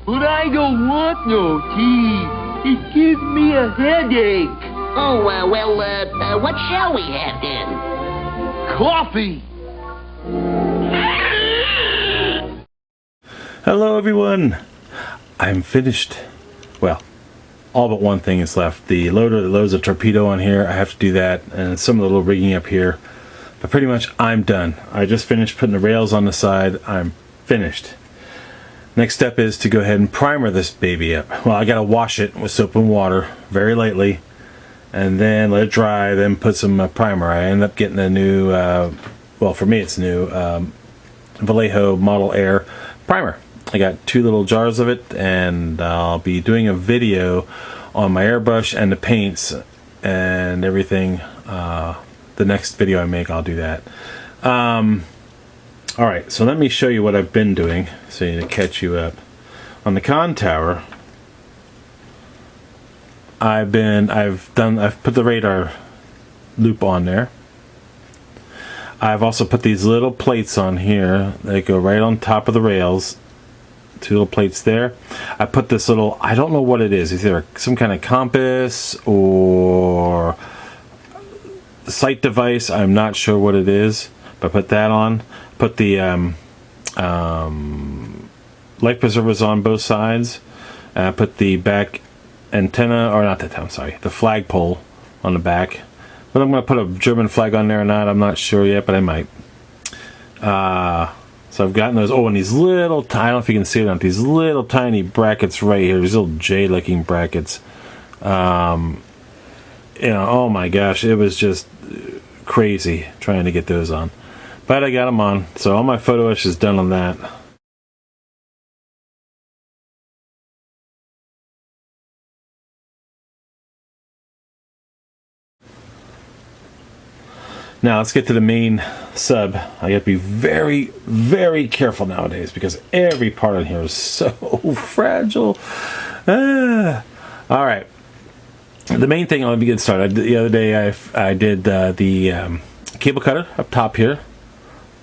But I don't want no tea. It gives me a headache. Oh, what shall we have then? Coffee. Hello everyone, I'm finished. Well, all but one thing is left. The loader that loads a torpedo on here, I have to do that, and some of the little rigging up here. But pretty much I'm done. I just finished putting the rails on the side. I'm finished. Next step is to go ahead and primer this baby up. Well, I gotta wash it with soap and water very lightly, and then let it dry, then put some primer. I end up getting a new, well for me it's new, Vallejo Model Air primer. I got 2 little jars of it, and I'll be doing a video on my airbrush and the paints and everything. The next video I make, I'll do that. Alright, so let me show you what I've been doing so to catch you up. On the con tower, I've put the radar loop on there. I've also put these little plates on here that go right on top of the rails. 2 little plates there. I put this little, I don't know what it is. It's either some kind of compass or sight device. I'm not sure what it is, but put that on. Put the life preservers on both sides. Put the back antenna, or not that, I'm sorry, the flagpole on the back. But I'm going to put a German flag on there or not, I'm not sure yet, but I might. So I've gotten those, and these little, I don't know if you can see it on these little tiny brackets right here, these little J-looking brackets. You know, oh my gosh, it was just crazy trying to get those on. But I got them on, so all my photo etch is done on that. Now let's get to the main sub. I got to be very, very careful nowadays because every part on here is so fragile. Alright. The main thing, let me get started. The other day I did the cable cutter up top here.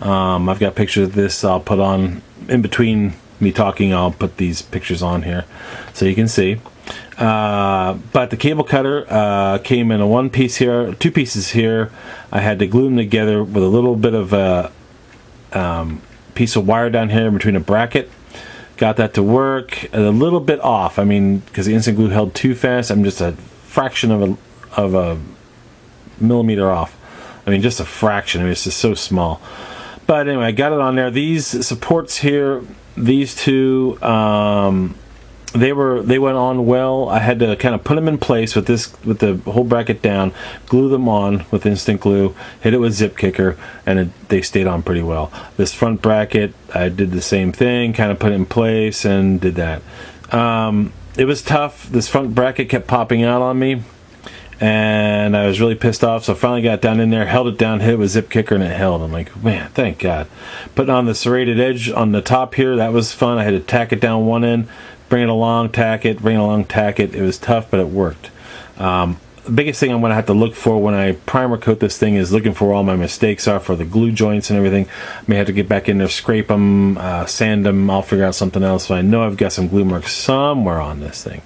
I've got pictures of this I'll put on in between me talking. I'll put these pictures on here so you can see. But the cable cutter came in a 1 piece here, 2 pieces here. I had to glue them together with a little bit of a piece of wire down here in between a bracket. Got that to work. A little bit off. I mean, because the instant glue held too fast. I'm just a fraction of a millimeter off. I mean, just a fraction. I mean, it's just so small. But anyway, I got it on there. These supports here, these 2. They went on well. I had to kind of put them in place with the whole bracket down, glue them on with instant glue, hit it with zip kicker, and they stayed on pretty well. This front bracket, I did the same thing, kind of put it in place and did that. It was tough. This front bracket kept popping out on me, and I was really pissed off, so I finally got down in there, held it down, hit it with zip kicker, and it held. I'm like, man, thank God. Putting on the serrated edge on the top here, that was fun. I had to tack it down one end, bring it along, tack it, bring it along, tack it. It was tough, but it worked. The biggest thing I'm going to have to look for when I primer coat this thing is looking for where all my mistakes are for the glue joints and everything. I may have to get back in there, scrape them, sand them. I'll figure out something else. So I know I've got some glue marks somewhere on this thing.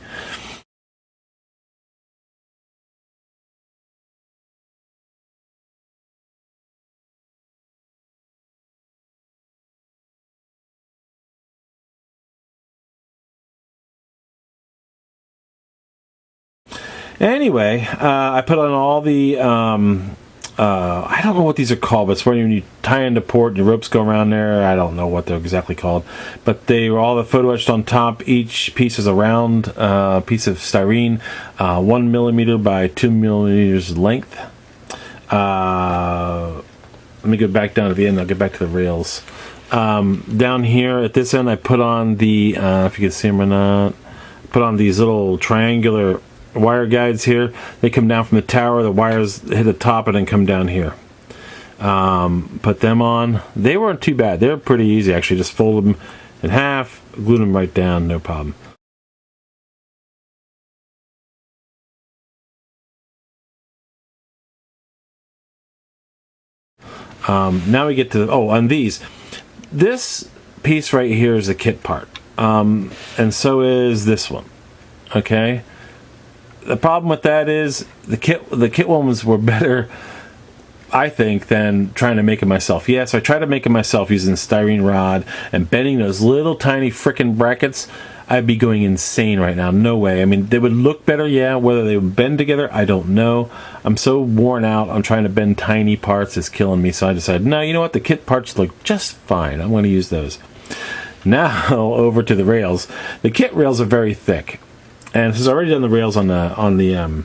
Anyway, I put on all the, I don't know what these are called, but it's when you tie into port and your ropes go around there. I don't know what they're exactly called. But they were all the photo etched on top. Each piece is a round piece of styrene, 1 millimeter by 2 millimeters length. Let me go back down to the end. I'll get back to the rails. Down here at this end, I put on the, if you can see them or not, put on these little triangular wire guides here. They come down from the tower, the wires hit the top and then come down here. Put them on. They weren't too bad. They're pretty easy actually. Just fold them in half, glue them right down, no problem. Now we get to, on these. This piece right here is the kit part. and so is this one. Okay. The problem with that is the kit ones were better, I think, than trying to make it myself. Yeah, so I tried to make it myself using styrene rod and bending those little tiny frickin' brackets. I'd be going insane right now. No way. I mean, they would look better, yeah. Whether they would bend together, I don't know. I'm so worn out on trying to bend tiny parts, it's killing me. So I decided, no, you know what? The kit parts look just fine. I'm going to use those. Now over to the rails. The kit rails are very thick, and since I've already done the rails on the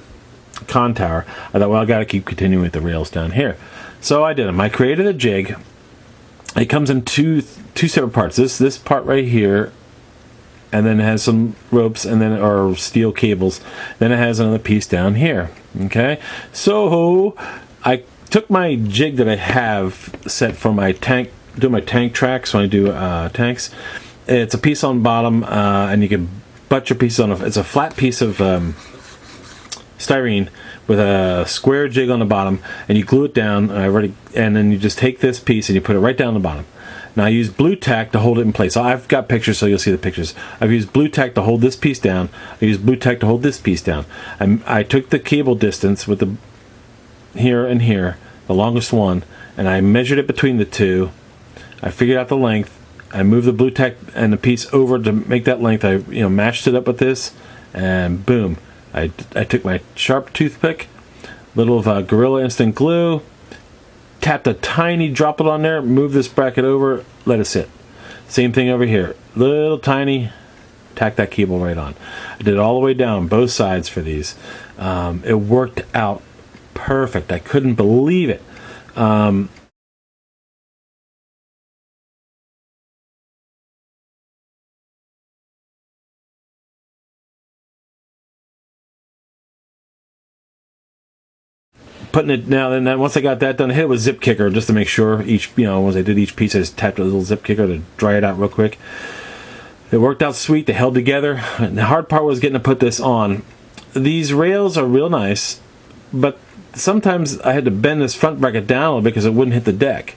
con tower, I thought, well, I got to keep continuing with the rails down here. So I did them. I created a jig. It comes in two separate parts. This part right here, and then it has some ropes, and then or steel cables. Then it has another piece down here. Okay, so I took my jig that I have set for my tank, do my tank tracks when I do tanks. It's a piece on bottom, and you can butt your pieces on. It's a flat piece of styrene with a square jig on the bottom, and you glue it down. And then you just take this piece and you put it right down the bottom. Now I use blue tack to hold it in place. I've got pictures, so you'll see the pictures. I've used blue tack to hold this piece down. I used blue tack to hold this piece down. I took the cable distance with the here and here, the longest one, and I measured it between the two. I figured out the length. I moved the blue tack and the piece over to make that length. I matched it up with this, and boom. I took my sharp toothpick, little of Gorilla Instant Glue, tapped a tiny droplet on there, move this bracket over, let it sit. Same thing over here, little tiny, tack that cable right on. I did it all the way down, both sides for these. It worked out perfect. I couldn't believe it. Putting it now, then once I got that done, I hit it with zip kicker just to make sure once I did each piece, I just tapped a little zip kicker to dry it out real quick. It worked out sweet. They held together. And the hard part was getting to put this on. These rails are real nice, but sometimes I had to bend this front bracket down a little bit because it wouldn't hit the deck.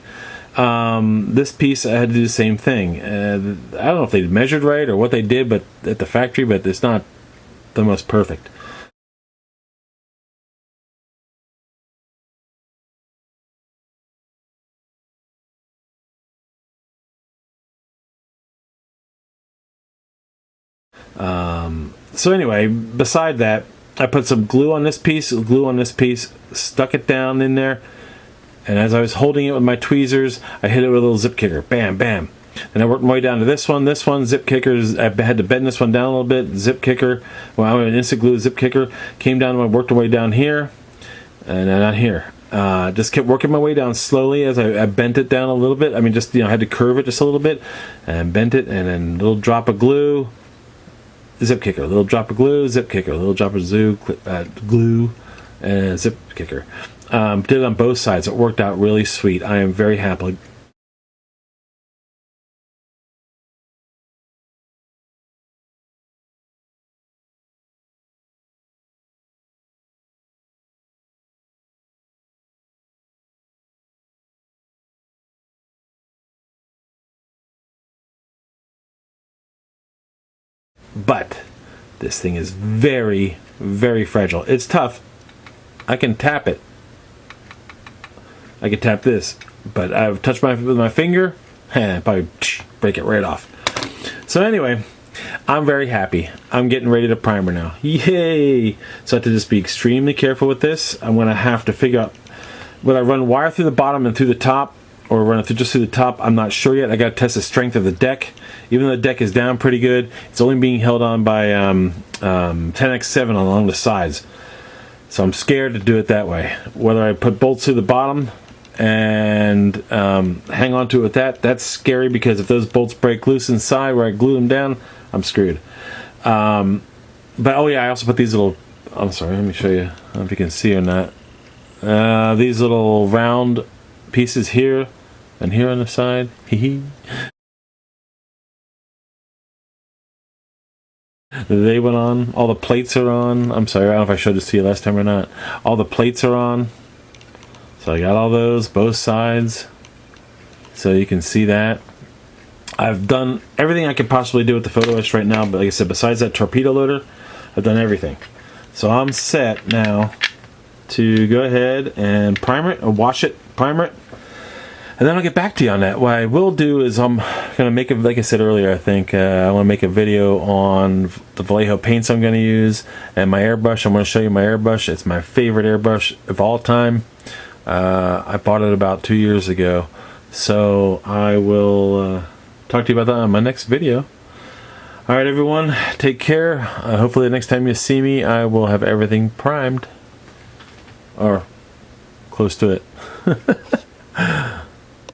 This piece I had to do the same thing. I don't know if they measured right or what they did, but at the factory, but it's not the most perfect. So anyway, beside that, I put some glue on this piece, stuck it down in there, and as I was holding it with my tweezers, I hit it with a little zip kicker. Bam, bam. And I worked my way down to this one, zip kickers. I had to bend this one down a little bit, zip kicker. Well, I went instant glue, zip kicker. Came down, I worked my way down here, and then out here. Just kept working my way down slowly as I bent it down a little bit. I mean, just, I had to curve it just a little bit, and bent it, and then a little drop of glue, zip kicker, a little drop of glue, zip kicker, a little drop of glue, and zip kicker. Did it on both sides. It worked out really sweet. I am very happy. But this thing is very, very fragile. It's tough. I can tap it. I can tap this, but I've touched with my finger, probably break it right off. So anyway, I'm very happy. I'm getting ready to primer now. Yay! So I have to just be extremely careful with this. I'm going to have to figure out whether I run wire through the bottom and through the top, or run it just through the top. I'm not sure yet. I got to test the strength of the deck. Even though the deck is down pretty good, it's only being held on by 10x7 along the sides. So I'm scared to do it that way. Whether I put bolts through the bottom and hang on to it with that's scary, because if those bolts break loose inside where I glue them down, I'm screwed. But oh yeah, I also put these little, I'm sorry, let me show you. I don't know if you can see or not. These little round pieces here and here on the side. They went on. All the plates are on. I'm sorry, I don't know if I showed this to you last time or not. All the plates are on. So I got all those, both sides. So you can see that. I've done everything I could possibly do with the photo etch right now, but like I said, besides that torpedo loader, I've done everything. So I'm set now to go ahead and primer it, or wash it, primer it, and then I'll get back to you on that. What I will do is I'm going to make a, like I said earlier, I think I want to make a video on the Vallejo paints I'm going to use and my airbrush. I'm going to show you my airbrush. It's my favorite airbrush of all time. I bought it about 2 years ago. So I will talk to you about that on my next video. Alright everyone, take care. Hopefully the next time you see me I will have everything primed. Or close to it.